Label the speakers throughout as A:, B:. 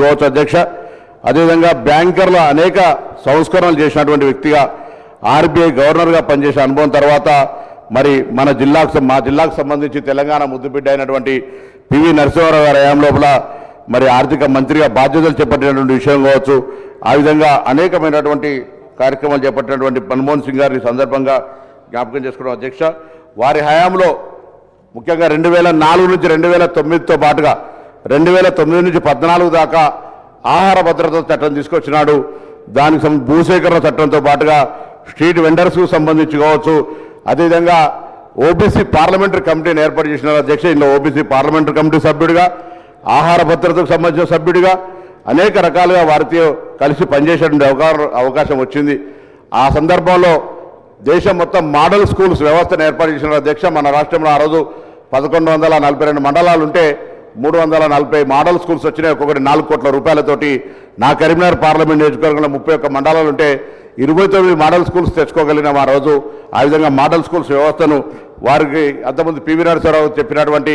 A: కావచ్చు అధ్యక్ష. అదేవిధంగా బ్యాంకర్ల అనేక సంస్కరణలు చేసినటువంటి వ్యక్తిగా ఆర్బీఐ గవర్నర్గా పనిచేసే అనుభవం తర్వాత మరి మా జిల్లాకు సంబంధించి తెలంగాణ ముద్దుబిడ్డ అయినటువంటి పివి నరసింహారావు గారి హయాం లోపల మరి ఆర్థిక మంత్రిగా బాధ్యతలు చేపట్టినటువంటి విషయం కావచ్చు. ఆ విధంగా అనేకమైనటువంటి కార్యక్రమాలు చేపట్టినటువంటి మన్మోహన్ సింగ్ గారిని సందర్భంగా జ్ఞాపకం చేసుకోవడం అధ్యక్ష. వారి హయాంలో ముఖ్యంగా 2004 నుంచి 2009తో పాటుగా 2009 నుంచి 14 దాకా ఆహార భద్రత చట్టం తీసుకొచ్చినాడు. దానికి భూసేకరణ చట్టంతో పాటుగా స్ట్రీట్ వెండర్స్కు సంబంధించి కావచ్చు. అదేవిధంగా ఓబీసీ పార్లమెంటరీ కమిటీని ఏర్పాటు చేసిన అధ్యక్ష. ఇందులో ఓబీసీ పార్లమెంటరీ కమిటీ సభ్యుడిగా, ఆహార భద్రతకు సంబంధించిన సభ్యుడిగా అనేక రకాలుగా వారితో కలిసి పనిచేసేటువంటి అవకాశం వచ్చింది. ఆ సందర్భంలో దేశం మొత్తం మోడల్ స్కూల్స్ వ్యవస్థను ఏర్పాటు చేసిన అధ్యక్ష. మన రాష్ట్రంలో ఆ రోజు 1142 మండలాలు ఉంటే 340 మోడల్ స్కూల్స్ వచ్చినాయి. ఒక్కొక్కటి 4 కోట్ల రూపాయలతోటి. నా కరీంనగర్ పార్లమెంట్ నియోజకవర్గంలో 31 మండలాలు ఉంటే 29 మోడల్ స్కూల్స్ తెచ్చుకోగలిగినాం ఆ రోజు. ఆ విధంగా మోడల్ స్కూల్స్ వ్యవస్థను వారికి అంతకుముందు పివి నరసింహారావు చెప్పినటువంటి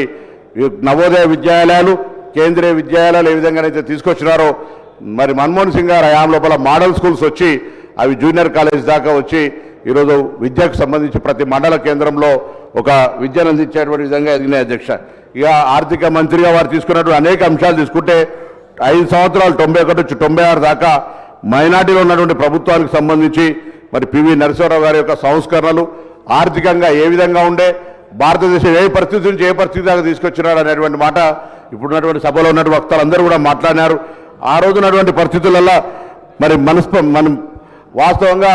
A: నవోదయ విద్యాలయాలు, కేంద్రీయ విద్యాలయాలు ఏ విధంగానైతే తీసుకొచ్చినారో మరి మన్మోహన్ సింగ్ గారు హయాం లోపల మోడల్ స్కూల్స్ వచ్చి అవి జూనియర్ కాలేజ్ దాకా వచ్చి ఈరోజు విద్యకు సంబంధించి ప్రతి మండల కేంద్రంలో ఒక విద్యను అందించేటువంటి విధంగా ఎదిగినాయి అధ్యక్ష. ఇక ఆర్థిక మంత్రిగా వారు తీసుకున్నటువంటి అనేక అంశాలు తీసుకుంటే 5 సంవత్సరాలు 91 నుంచి 96 దాకా మైనార్టీలో ఉన్నటువంటి ప్రభుత్వానికి సంబంధించి మరి పివి నరసింహారావు గారి యొక్క సంస్కరణలు ఆర్థికంగా ఏ విధంగా ఉండే, భారతదేశం ఏ పరిస్థితి నుంచి ఏ పరిస్థితి దాకా తీసుకొచ్చినారు అనేటువంటి మాట ఇప్పుడున్నటువంటి సభలో ఉన్నటువంటి వక్తలందరూ కూడా మాట్లాడినారు. ఆ రోజు ఉన్నటువంటి పరిస్థితులలో మరి మనం వాస్తవంగా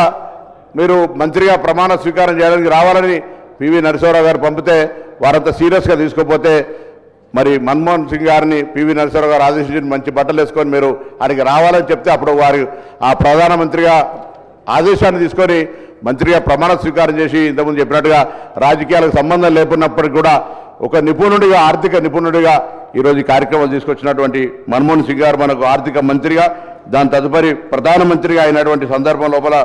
A: మీరు మంత్రిగా ప్రమాణ స్వీకారం చేయడానికి రావాలని పివి నరసింహారావు గారు పంపితే వారంతా సీరియస్గా తీసుకోపోతే మరి మన్మోహన్ సింగ్ గారిని పివి నరసింహారావు గారు ఆదేశించి మంచి బట్టలు వేసుకొని మీరు ఆయనకి రావాలని చెప్తే అప్పుడు వారు ఆ ప్రధానమంత్రిగా ఆదేశాన్ని తీసుకొని మంత్రిగా ప్రమాణ స్వీకారం చేసి ఇంతకుముందు చెప్పినట్టుగా రాజకీయాలకు సంబంధం లేకున్నప్పటికీ కూడా ఒక నిపుణుడిగా, ఆర్థిక నిపుణుడిగా ఈరోజు ఈ కార్యక్రమాలు తీసుకొచ్చినటువంటి మన్మోహన్ సింగ్ గారు మనకు ఆర్థిక మంత్రిగా, దాని తదుపరి ప్రధానమంత్రిగా అయినటువంటి సందర్భం లోపల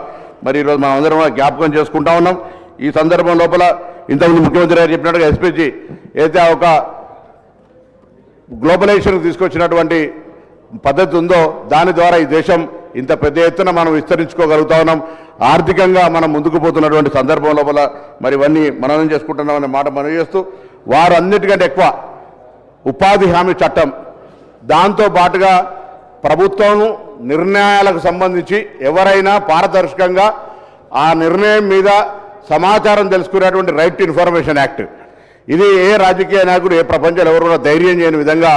A: మరి ఈరోజు మనం అందరం జ్ఞాపకం చేసుకుంటా ఉన్నాం. ఈ సందర్భం లోపల ఇంతకుముందు ముఖ్యమంత్రి గారు చెప్పినట్టుగా ఎస్పీజీ అయితే ఒక గ్లోబలైజేషన్కి తీసుకొచ్చినటువంటి పద్ధతి ఉందో దాని ద్వారా ఈ దేశం ఇంత పెద్ద ఎత్తున మనం విస్తరించుకోగలుగుతా ఉన్నాం. ఆర్థికంగా మనం ముందుకు పోతున్నటువంటి సందర్భం లోపల మరి ఇవన్నీ మననం చేసుకుంటున్నామనే మాట మనం చేస్తూ వారు అన్నిటికంటే ఎక్కువ ఉపాధి హామీ చట్టం, దాంతో పాటుగా ప్రభుత్వం నిర్ణయాలకు సంబంధించి ఎవరైనా పారదర్శకంగా ఆ నిర్ణయం మీద సమాచారం తెలుసుకునేటువంటి రైట్ టు ఇన్ఫర్మేషన్ యాక్ట్. ఇది ఏ రాజకీయ నాయకుడు, ఏ ప్రపంచంలో ఎవరు కూడా ధైర్యం చేయని విధంగా,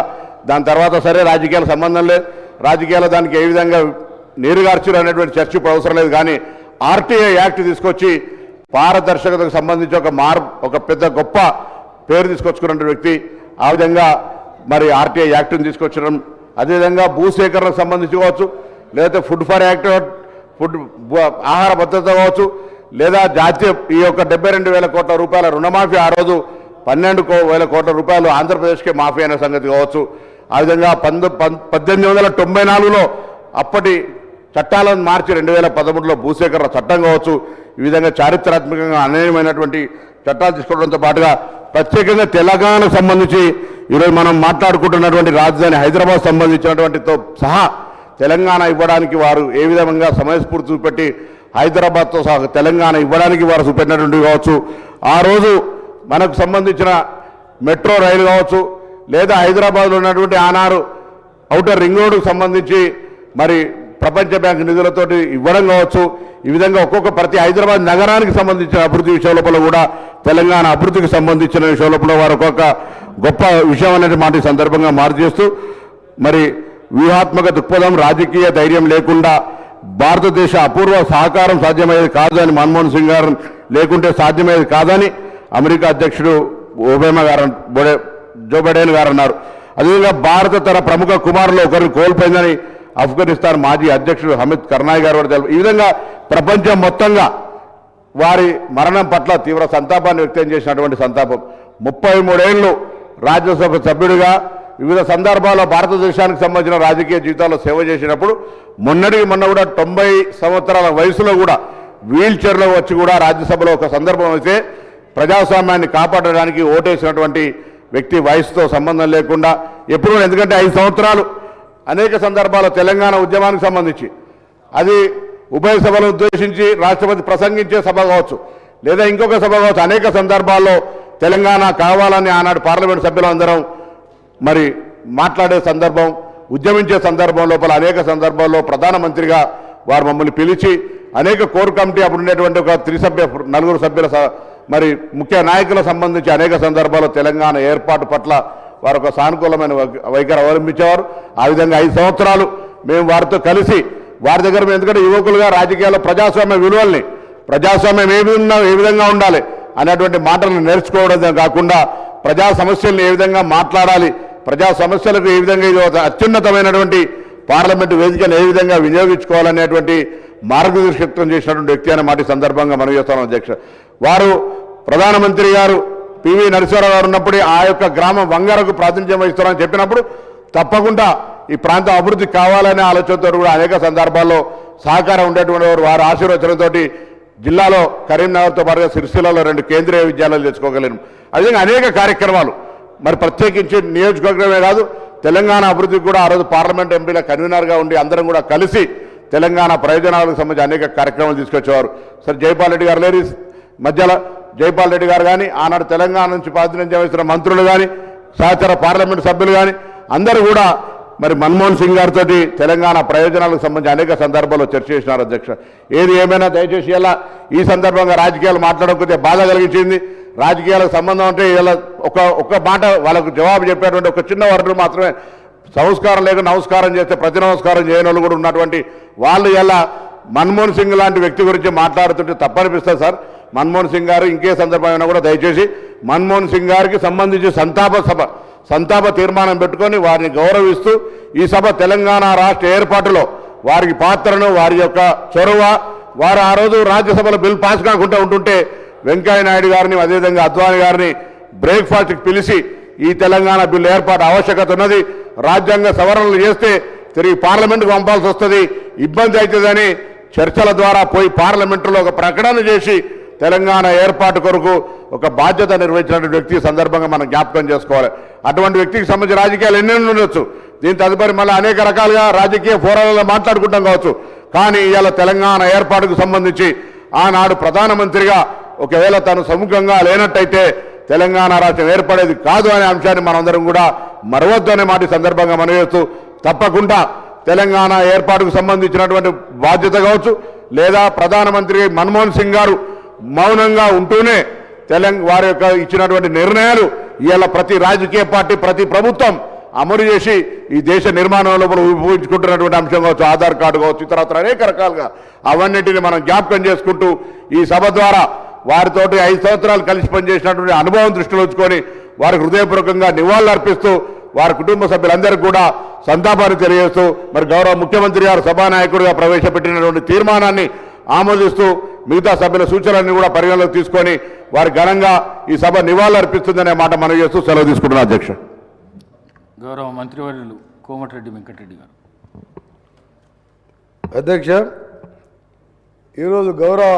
A: దాని తర్వాత సరే రాజకీయాల సంబంధం లేదు, రాజకీయాలు దానికి ఏ విధంగా నీరుగార్చులు అనేటువంటి చర్చ ఇప్పుడు అవసరం లేదు. కానీ ఆర్టీఐ యాక్ట్ తీసుకొచ్చి పారదర్శకతకు సంబంధించి ఒక పెద్ద గొప్ప పేరు తీసుకొచ్చుకున్న వ్యక్తి. ఆ విధంగా మరి ఆర్టీఐ యాక్ట్ని తీసుకొచ్చడం, అదేవిధంగా భూసేకరణకు సంబంధించి కావచ్చు, లేదా ఫుడ్ ఫర్ యాక్ట్, ఆహార భద్రత కావచ్చు, లేదా జాతీయ ఈ యొక్క 72,000 కోట్ల రూపాయల రుణమాఫీ ఆ రోజు 12,000 కోట్ల రూపాయలు ఆంధ్రప్రదేశ్కే మాఫీ అనే సంగతి కావచ్చు. ఆ విధంగా 1894లో అప్పటి చట్టాలను మార్చి 2013లో భూసేకరణ చట్టం కావచ్చు. ఈ విధంగా చారిత్రాత్మకంగా అనేకమైనటువంటి చట్టాలు తీసుకోవడంతో పాటుగా ప్రత్యేకంగా తెలంగాణకు సంబంధించి ఈరోజు మనం మాట్లాడుకుంటున్నటువంటి రాజధాని హైదరాబాద్ సంబంధించినటువంటితో సహా తెలంగాణ ఇవ్వడానికి వారు ఏ విధంగా సమయస్ఫూర్తి చూపెట్టి హైదరాబాద్తో సహా తెలంగాణ ఇవ్వడానికి వారు చూపెట్టినటువంటి కావచ్చు. ఆ రోజు మనకు సంబంధించిన మెట్రో రైలు కావచ్చు, లేదా హైదరాబాద్లో ఉన్నటువంటి ఆనాడు ఔటర్ రింగ్ రోడ్డుకు సంబంధించి మరి ప్రపంచ బ్యాంక్ నిధులతోటి ఇవ్వడం కావచ్చు. ఈ విధంగా ప్రతి హైదరాబాద్ నగరానికి సంబంధించిన అభివృద్ధి విషయం లోపల కూడా తెలంగాణ అభివృద్ధికి సంబంధించిన విషయం లోపల వారు ఒక్కొక్క గొప్ప విషయం అనేది మాట సందర్భంగా మార్చేస్తూ మరి వ్యూహాత్మక దృక్పథం, రాజకీయ ధైర్యం లేకుండా భారతదేశ అపూర్వ సహకారం సాధ్యమయ్యేది కాదు అని మన్మోహన్ సింగ్ గారు లేకుంటే సాధ్యమయ్యేది కాదని అమెరికా అధ్యక్షుడు జో బైడెన్ గారు అన్నారు. అదేవిధంగా భారత తన ప్రముఖ కుమారులు ఒకరిని కోల్పోయిందని ఆఫ్ఘనిస్తాన్ మాజీ అధ్యక్షుడు హమీద్ కర్నాయ్ గారు కూడా తెలిపారు. ఈ విధంగా ప్రపంచం మొత్తంగా వారి మరణం పట్ల తీవ్ర సంతాపాన్ని వ్యక్తం చేసినటువంటి సంతాపం. 33 ఏళ్ళు రాజ్యసభ సభ్యుడిగా వివిధ సందర్భాల్లో భారతదేశానికి సంబంధించిన రాజకీయ జీవితాల్లో సేవ చేసినప్పుడు మొన్న కూడా 90 సంవత్సరాల వయసులో కూడా వీల్ చైర్లో వచ్చి కూడా రాజ్యసభలో ఒక సందర్భం అయితే ప్రజాస్వామ్యాన్ని కాపాడడానికి ఓటేసినటువంటి వ్యక్తి వయసుతో సంబంధం లేకుండా ఎప్పుడు, ఎందుకంటే 5 సంవత్సరాలు అనేక సందర్భాల్లో తెలంగాణ ఉద్యమానికి సంబంధించి అది ఉభయ సభలను ఉద్దేశించి రాష్ట్రపతి ప్రసంగించే సభ కావచ్చు, లేదా ఇంకొక సభ కావచ్చు, అనేక సందర్భాల్లో తెలంగాణ కావాలని ఆనాడు పార్లమెంట్ సభ్యులందరం మరి మాట్లాడే సందర్భం, ఉద్యమించే సందర్భం లోపల అనేక సందర్భాల్లో ప్రధానమంత్రిగా వారు మమ్మల్ని పిలిచి అనేక కోర్ కమిటీ అప్పుడు ఉండేటువంటి ఒక నలుగురు సభ్యుల మరి ముఖ్య నాయకులకు సంబంధించి అనేక సందర్భాల్లో తెలంగాణ ఏర్పాటు పట్ల వారు ఒక సానుకూలమైన వైఖరి అవలంబించేవారు. ఆ విధంగా 5 సంవత్సరాలు మేము వారితో కలిసి వారి దగ్గర ఎందుకంటే యువకులుగా రాజకీయాల్లో ప్రజాస్వామ్య విలువల్ని, ప్రజాస్వామ్యం ఏ విధంగా ఉండాలి అనేటువంటి మాటలను నేర్చుకోవడం కాకుండా ప్రజా సమస్యలను ఏ విధంగా మాట్లాడాలి, ప్రజా సమస్యలకు ఏ విధంగా ఇది అత్యున్నతమైనటువంటి పార్లమెంటు వేదికను ఏ విధంగా వినియోగించుకోవాలనేటువంటి మార్గదర్శకత్వం చేసినటువంటి వ్యక్తి అనే మాట సందర్భంగా మనం చేస్తాం అధ్యక్ష. వారు ప్రధానమంత్రి గారు పివి నరసింహారావు గారు ఉన్నప్పుడు ఆ యొక్క గ్రామం వంగరకు ప్రాతినిధ్యం వహిస్తారని చెప్పినప్పుడు తప్పకుండా ఈ ప్రాంతం అభివృద్ధి కావాలనే ఆలోచనతో కూడా అనేక సందర్భాల్లో సహకారం ఉండేటువంటి వారు ఆశీర్వచనంతో జిల్లాలో కరీంనగర్తో పాటుగా సిరిసిల్లలో 2 కేంద్రీయ విద్యాలయాలు తెచ్చుకోగలిగారు. అదేవిధంగా అనేక కార్యక్రమాలు మరి ప్రత్యేకించి నియోజకవర్గమే కాదు తెలంగాణ అభివృద్ధికి కూడా ఆ రోజు పార్లమెంట్ ఎంపీల కన్వీనర్గా ఉండి అందరం కూడా కలిసి తెలంగాణ ప్రయోజనాలకు సంబంధించి అనేక కార్యక్రమాలు తీసుకొచ్చేవారు. సరే జైపాల్ రెడ్డి గారు లేరు మధ్యలో, జైపాల్ రెడ్డి గారు కానీ ఆనాడు తెలంగాణ నుంచి ప్రాతినిధ్యం వహిస్తున్న మంత్రులు కానీ సహచర పార్లమెంటు సభ్యులు కానీ అందరూ కూడా మరి మన్మోహన్ సింగ్ గారితో తెలంగాణ ప్రయోజనాలకు సంబంధించి అనేక సందర్భాల్లో చర్చ చేసినారు అధ్యక్ష. ఏది ఏమైనా దయచేసి ఇలా ఈ సందర్భంగా రాజకీయాలు మాట్లాడకపోతే బాధ కలిగించింది. రాజకీయాలకు సంబంధం అంటే ఇలా ఒక మాట వాళ్ళకు జవాబు చెప్పేటువంటి ఒక చిన్న వర్గం మాత్రమే సంస్కారం లేక నమస్కారం చేస్తే ప్రతి నమస్కారం చేయని వాళ్ళు కూడా ఉన్నటువంటి వాళ్ళు ఇలా మన్మోహన్ సింగ్ లాంటి వ్యక్తి గురించి మాట్లాడుతుంటే తప్పనిపిస్తుంది సార్. మన్మోహన్ సింగ్ గారు ఇంకే సందర్భమైనా కూడా దయచేసి మన్మోహన్ సింగ్ గారికి సంబంధించి సంతాప తీర్మానం పెట్టుకొని వారిని గౌరవిస్తూ ఈ సభ తెలంగాణ రాష్ట్ర ఏర్పాటులో వారికి పాత్రను, వారి యొక్క చొరవ, వారు ఆ రోజు రాజ్యసభలో బిల్ పాస్ కాకుండా ఉంటుంటే వెంకయ్య నాయుడు గారిని అదేవిధంగా అద్వానీ గారిని బ్రేక్ఫాస్ట్కి పిలిచి ఈ తెలంగాణ బిల్లు ఏర్పాటు ఆవశ్యకత ఉన్నది, రాజ్యాంగ సవరణలు చేస్తే తిరిగి పార్లమెంటుకు పంపాల్సి వస్తుంది, ఇబ్బంది అవుతుందని చర్చల ద్వారా పోయి పార్లమెంటులో ఒక ప్రకటన చేసి తెలంగాణ ఏర్పాటు కొరకు ఒక బాధ్యత నిర్వహించినటువంటి వ్యక్తి సందర్భంగా మనం జ్ఞాపకం చేసుకోవాలి. అటువంటి వ్యక్తికి సంబంధించి రాజకీయాలు ఎన్నెన్నో ఉండొచ్చు, దీని తదుపరి మళ్ళీ అనేక రకాలుగా రాజకీయ ఫోరాలలో మాట్లాడుకుంటాం కావచ్చు. కానీ ఇవాళ తెలంగాణ ఏర్పాటుకు సంబంధించి ఆనాడు ప్రధానమంత్రిగా ఒకవేళ తను సముఖంగా లేనట్టయితే తెలంగాణ రాష్ట్రం ఏర్పడేది కాదు అనే అంశాన్ని మనందరం కూడా మరవద్దు అనే మాట సందర్భంగా మనం చేస్తూ తప్పకుండా తెలంగాణ ఏర్పాటుకు సంబంధించినటువంటి బాధ్యత కావచ్చు, లేదా ప్రధానమంత్రి మన్మోహన్ సింగ్ గారు మౌనంగా ఉంటూనే వారి యొక్క ఇచ్చినటువంటి నిర్ణయాలు ఇవాళ ప్రతి రాజకీయ పార్టీ, ప్రతి ప్రభుత్వం అమలు చేసి ఈ దేశ నిర్మాణంలో ఉపయోగించుకుంటున్నటువంటి అంశం కావచ్చు, ఆధార్ కార్డు కావచ్చు, ఇతరత్ర అనేక రకాలుగా అవన్నింటినీ మనం జ్ఞాపకం చేసుకుంటూ ఈ సభ ద్వారా వారితోటి 5 సంవత్సరాలు కలిసి పనిచేసినటువంటి అనుభవం దృష్టిలో ఉంచుకొని వారికి హృదయపూర్వకంగా నివాళులు అర్పిస్తూ వారి కుటుంబ సభ్యులందరికీ కూడా సంతాపాన్ని తెలియజేస్తూ మరి గౌరవ ముఖ్యమంత్రి గారు సభానాయకుడిగా ప్రవేశపెట్టినటువంటి తీర్మానాన్ని ఆమోదిస్తూ మిగతా సభ్యుల సూచనలను కూడా పరిగణలోకి తీసుకొని వారి ఘనంగా ఈ సభ నివాళులు అర్పిస్తుందనే మాట మనం చేస్తూ సెలవు తీసుకుంటున్నాం అధ్యక్ష.
B: గౌరవ మంత్రివర్యులు కోమటిరెడ్డి వెంకటరెడ్డి గారు.
C: అధ్యక్ష, ఈరోజు గౌరవ